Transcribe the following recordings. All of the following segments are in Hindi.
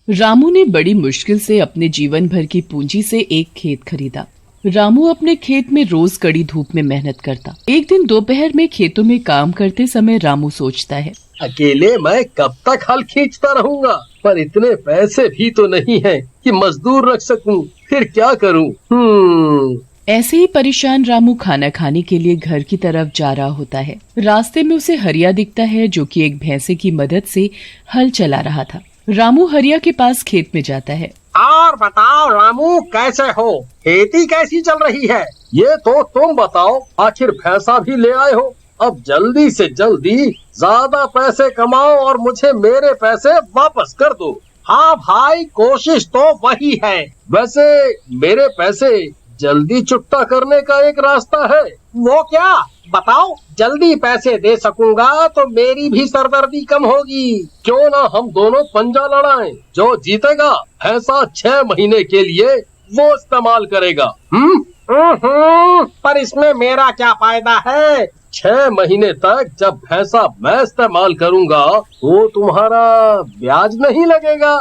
रामू ने बड़ी मुश्किल से अपने जीवन भर की पूंजी से एक खेत खरीदा। रामू अपने खेत में रोज कड़ी धूप में मेहनत करता। एक दिन दोपहर में खेतों में काम करते समय रामू सोचता है, अकेले मैं कब तक हल खींचता रहूंगा, पर इतने पैसे भी तो नहीं हैं कि मजदूर रख सकूं। फिर क्या करूं? ऐसे ही परेशान रामू खाना खाने के लिए घर की तरफ जा रहा होता है। रास्ते में उसे हरिया दिखता है, जो कि एक भैंसे की मदद से हल चला रहा था। रामू हरिया के पास खेत में जाता है। और बताओ रामू, कैसे हो? खेती कैसी चल रही है? ये तो तुम बताओ, आखिर भैंसा भी ले आए हो। अब जल्दी से जल्दी ज्यादा पैसे कमाओ और मुझे मेरे पैसे वापस कर दो। हाँ भाई, कोशिश तो वही है। वैसे मेरे पैसे जल्दी चुकता करने का एक रास्ता है। वो क्या? बताओ। जल्दी पैसे दे सकूंगा तो मेरी भी सरदर्दी कम होगी। क्यों ना हम दोनों पंजा लड़ाएं। जो जीतेगा भैंसा 6 महीने के लिए वो इस्तेमाल करेगा। पर इसमें मेरा क्या फायदा है? 6 महीने तक जब भैंसा मैं इस्तेमाल करूंगा तो तुम्हारा ब्याज नहीं लगेगा।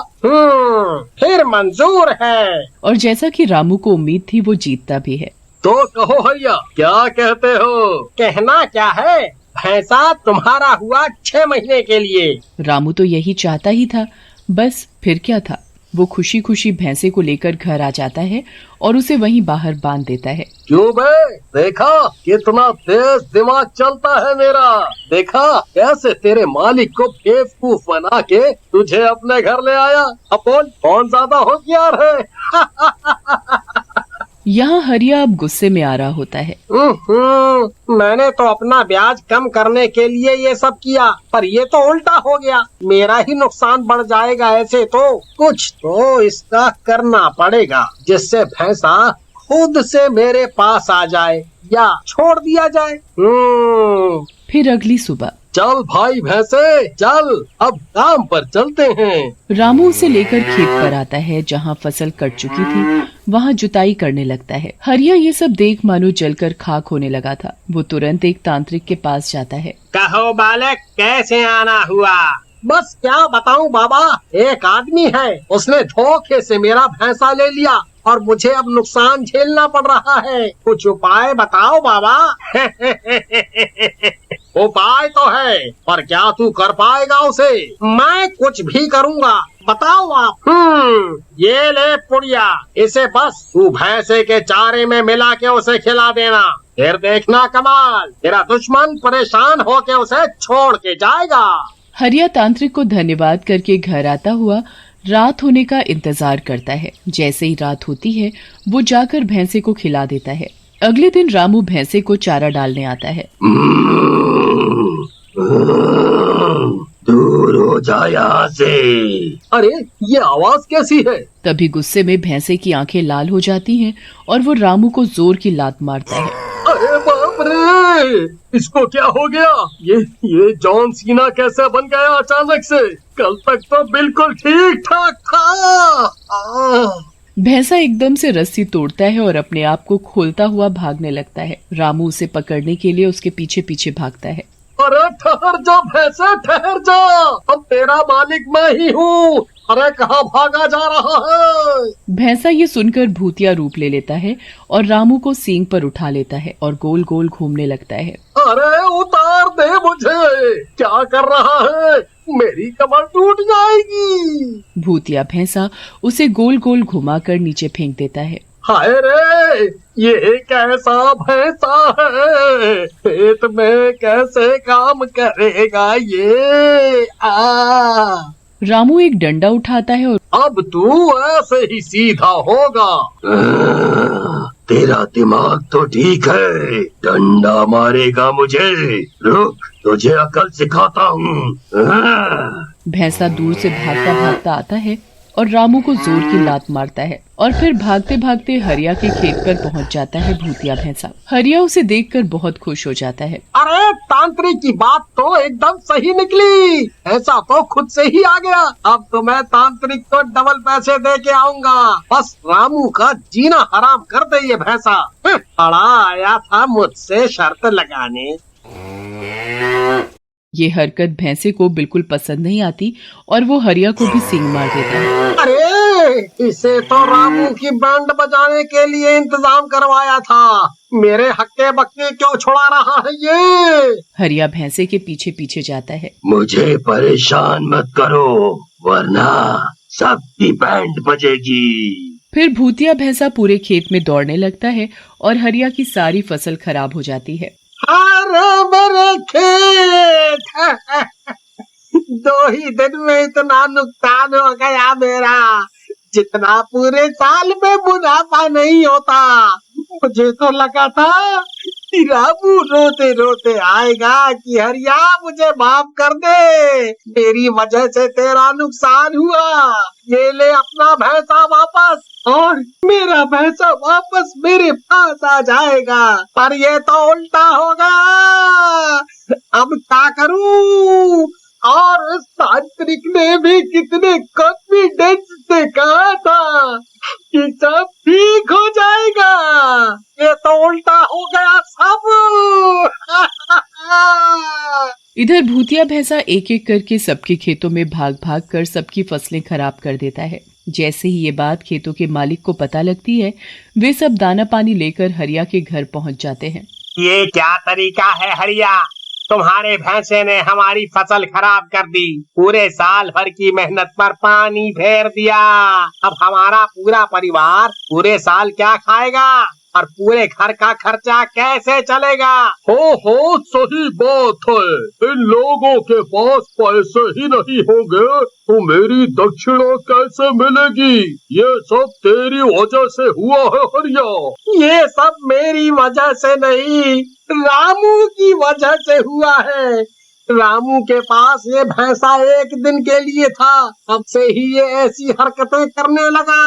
फिर मंजूर है। और जैसा कि रामू को उम्मीद थी, वो जीतता भी है। तो कहो भैया, क्या कहते हो? कहना क्या है, भैंसा तुम्हारा हुआ 6 महीने के लिए। रामू तो यही चाहता ही था, बस फिर क्या था। वो खुशी खुशी भैंसे को लेकर घर आ जाता है और उसे वहीं बाहर बांध देता है। क्यों बे, देखा कितना तेज दिमाग चलता है मेरा। देखा कैसे तेरे मालिक को बेवकूफ बना के तुझे अपने घर ले आया। अब बोल, कौन ज्यादा होशियार है? यहाँ हरिया अब गुस्से में आ रहा होता है। मैंने तो अपना ब्याज कम करने के लिए ये सब किया, पर ये तो उल्टा हो गया। मेरा ही नुकसान बढ़ जाएगा। ऐसे तो कुछ तो इसका करना पड़ेगा, जिससे भैंसा खुद से मेरे पास आ जाए या छोड़ दिया जाए। फिर अगली सुबह, चल भाई भैंसे चल, अब काम पर चलते हैं। रामू उसे लेकर खेत पर आता है, जहाँ फसल कट चुकी थी वहाँ जुताई करने लगता है। हरिया ये सब देख मानो जलकर खाक होने लगा था। वो तुरंत एक तांत्रिक के पास जाता है। कहो बालक, कैसे आना हुआ? बस क्या बताऊं बाबा, एक आदमी है, उसने धोखे से मेरा भैंसा ले लिया और मुझे अब नुकसान झेलना पड़ रहा है। कुछ उपाय बताओ बाबा। उपाय तो है, पर क्या तू कर पाएगा उसे? मैं कुछ भी करूँगा, बताओ आप। ये ले पुड़िया, इसे बस तू भैंसे के चारे में मिला के उसे खिला देना। फिर देखना कमाल, तेरा दुश्मन परेशान होके उसे छोड़ के जाएगा। हरिया तांत्रिक को धन्यवाद करके घर आता हुआ रात होने का इंतजार करता है। जैसे ही रात होती है, वो जाकर भैंसे को खिला देता है। अगले दिन रामू भैंसे को चारा डालने आता है। दूर हो जा यहाँ से। अरे ये आवाज कैसी है? तभी गुस्से में भैंसे की आंखें लाल हो जाती हैं और वो रामू को जोर की लात मारता है। अरे बाप रे, इसको क्या हो गया? ये जॉन सीना कैसे बन गया अचानक से? कल तक तो बिल्कुल ठीक ठाक था। भैंसा एकदम से रस्सी तोड़ता है और अपने आप को खोलता हुआ भागने लगता है। रामू उसे पकड़ने के लिए उसके पीछे पीछे भागता है। अरे ठहर जा भैंसा, ठहर जा, अब तेरा मालिक मैं ही हूँ। अरे कहाँ भागा जा रहा है? भैंसा ये सुनकर भूतिया रूप ले लेता है और रामू को सींग पर उठा लेता है और गोल गोल घूमने लगता है। अरे उतार दे मुझे, क्या कर रहा है? मेरी कमर टूट जाएगी। भूतिया भैंसा उसे गोल गोल घुमाकर नीचे फेंक देता है। हाय रे, ये कैसा भैंसा है? खेत में कैसे काम करेगा ये? रामू एक डंडा उठाता है और अब तू ऐसे ही सीधा होगा। तेरा दिमाग तो ठीक है, डंडा मारेगा मुझे। रुक, तुझे अकल सिखाता हूँ। भैंसा दूर से भागता भागता आता है और रामू को जोर की लात मारता है और फिर भागते भागते हरिया के खेत पर पहुंच जाता है भूतिया भैंसा। हरिया उसे देखकर बहुत खुश हो जाता है। अरे तांत्रिक की बात तो एकदम सही निकली, ऐसा तो खुद से ही आ गया। अब तो मैं तांत्रिक को डबल पैसे दे के आऊंगा। बस रामू का जीना हराम कर दे ये भैंसा। बड़ा आया था मुझसे शर्त लगाने। ये हरकत भैंसे को बिल्कुल पसंद नहीं आती और वो हरिया को भी सींग मार देता है। अरे इसे तो रामू की बैंड बजाने के लिए इंतजाम करवाया था, मेरे हक्के बक्के क्यों छुड़ा रहा है ये? हरिया भैंसे के पीछे पीछे जाता है। मुझे परेशान मत करो वरना सबकी बैंड बजेगी। फिर भूतिया भैंसा पूरे खेत में दौड़ने लगता है और हरिया की सारी फसल खराब हो जाती है। अरे मेरे खेत दो ही दिन में इतना नुकसान हो गया मेरा, जितना पूरे साल में मुनाफा नहीं होता। मुझे तो लगा था कि रामू रोते रोते आएगा कि हरिया मुझे माफ कर दे, मेरी वजह से तेरा नुकसान हुआ, ये ले अपना भैंसा वापस और मेरा भैंसा वापस मेरे पास आ जाएगा। पर ये तो उल्टा होगा, अब क्या करूं? और इस तांत्रिक ने भी कितने कॉन्फिडेंस से कहा था कि सब ठीक हो जाएगा, ये तो उल्टा हो गया सब। इधर भूतिया भैंसा एक एक करके सबके खेतों में भाग भाग कर सबकी फसलें खराब कर देता है। जैसे ही ये बात खेतों के मालिक को पता लगती है, वे सब दाना पानी लेकर हरिया के घर पहुंच जाते हैं। ये क्या तरीका है हरिया, तुम्हारे भैंसे ने हमारी फसल खराब कर दी, पूरे साल भर की मेहनत पर पानी फेर दिया। अब हमारा पूरा परिवार पूरे साल क्या खाएगा और पूरे घर का खर्चा कैसे चलेगा? हो सही बात है, इन लोगों के पास पैसे ही नहीं होंगे तो मेरी दक्षिणा कैसे मिलेगी? ये सब तेरी वजह से हुआ है हरिया। ये सब मेरी वजह से नहीं, रामू की वजह से हुआ है। रामू के पास ये भैंसा एक दिन के लिए था, तब से ही ये ऐसी हरकतें करने लगा।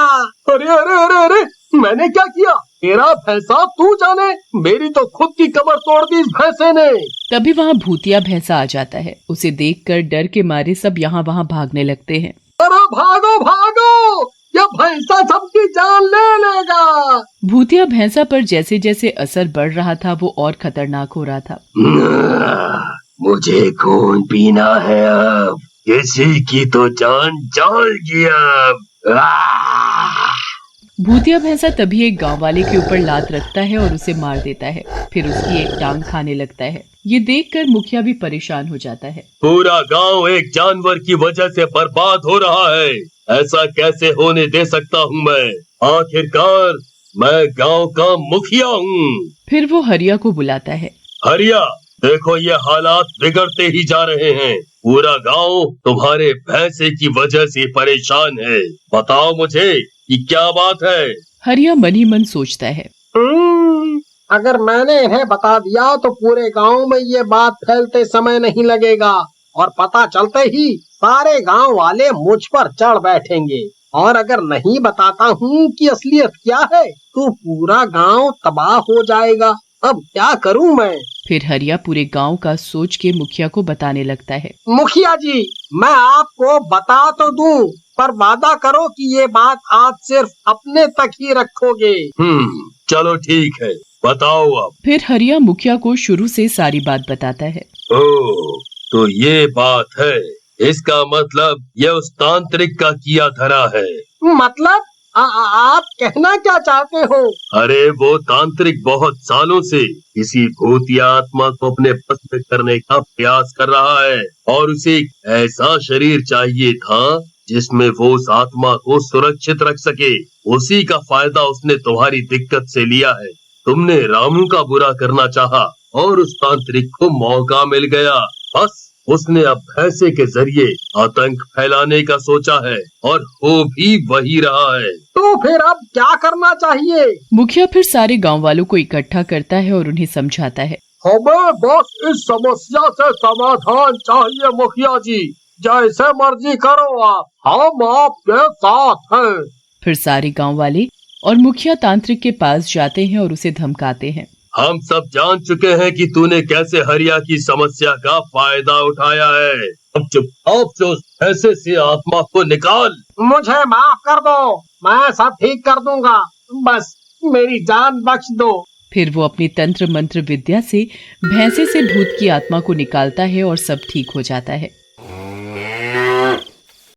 अरे अरे अरे अरे, मैंने क्या किया? तेरा भैंसा तू जाने, मेरी तो खुद की कमर तोड़ दी इस भैंसे ने। तभी वहाँ भूतिया भैंसा आ जाता है। उसे देखकर डर के मारे सब यहाँ वहाँ भागने लगते हैं। अरे भागो भागो, ये भैंसा सबकी जान ले लेगा। भूतिया भैंसा पर जैसे जैसे असर बढ़ रहा था वो और खतरनाक हो रहा था। मुझे खून पीना है अब, किसी की तो जान जाएगी अब। भूतिया भैंसा तभी एक गांव वाले के ऊपर लात रखता है और उसे मार देता है। फिर उसकी एक टांग खाने लगता है। ये देखकर मुखिया भी परेशान हो जाता है। पूरा गांव एक जानवर की वजह से बर्बाद हो रहा है, ऐसा कैसे होने दे सकता हूँ मैं? आखिरकार मैं गांव का मुखिया हूँ। फिर वो हरिया को बुलाता है। हरिया, देखो ये हालात बिगड़ते ही जा रहे हैं, पूरा गांव तुम्हारे भैंसे की वजह से परेशान है, बताओ मुझे कि क्या बात है? हरिया मन ही मन सोचता है, अगर मैंने इन्हें बता दिया तो पूरे गांव में ये बात फैलते समय नहीं लगेगा और पता चलते ही सारे गांव वाले मुझ पर चढ़ बैठेंगे। और अगर नहीं बताता हूँ कि असलियत क्या है तो पूरा गांव तबाह हो जाएगा। अब क्या करूँ मैं? फिर हरिया पूरे गांव का सोच के मुखिया को बताने लगता है। मुखिया जी, मैं आपको बता तो दूं, पर वादा करो कि ये बात आज सिर्फ अपने तक ही रखोगे। चलो ठीक है, बताओ अब। फिर हरिया मुखिया को शुरू से सारी बात बताता है। ओह, तो ये बात है, इसका मतलब ये उस तांत्रिक का किया धरा है। मतलब आप कहना क्या चाहते हो? अरे वो तांत्रिक बहुत सालों से किसी भूतिया आत्मा को अपने बस में करने का प्रयास कर रहा है और उसे एक ऐसा शरीर चाहिए था जिसमें वो उस आत्मा को सुरक्षित रख सके। उसी का फायदा उसने तुम्हारी दिक्कत से लिया है। तुमने रामू का बुरा करना चाहा और उस तांत्रिक को मौका मिल गया। बस उसने अब भैंसे के जरिए आतंक फैलाने का सोचा है और हो भी वही रहा है। तो फिर अब क्या करना चाहिए? मुखिया फिर सारे गांव वालों को इकट्ठा करता है और उन्हें समझाता है। हमें बस इस समस्या से समाधान चाहिए मुखिया जी, जैसे मर्जी करो आप, हम आपके साथ हैं। फिर सारे गांव वाले और मुखिया तांत्रिक के पास जाते हैं और उसे धमकाते हैं। हम सब जान चुके हैं कि तूने कैसे हरिया की समस्या का फायदा उठाया है। अब चुपचाप से उस भैंसे से आत्मा को निकाल। मुझे माफ कर दो, मैं सब ठीक कर दूंगा, बस मेरी जान बख्श दो। फिर वो अपनी तंत्र मंत्र विद्या से भैंसे से भूत की आत्मा को निकालता है और सब ठीक हो जाता है।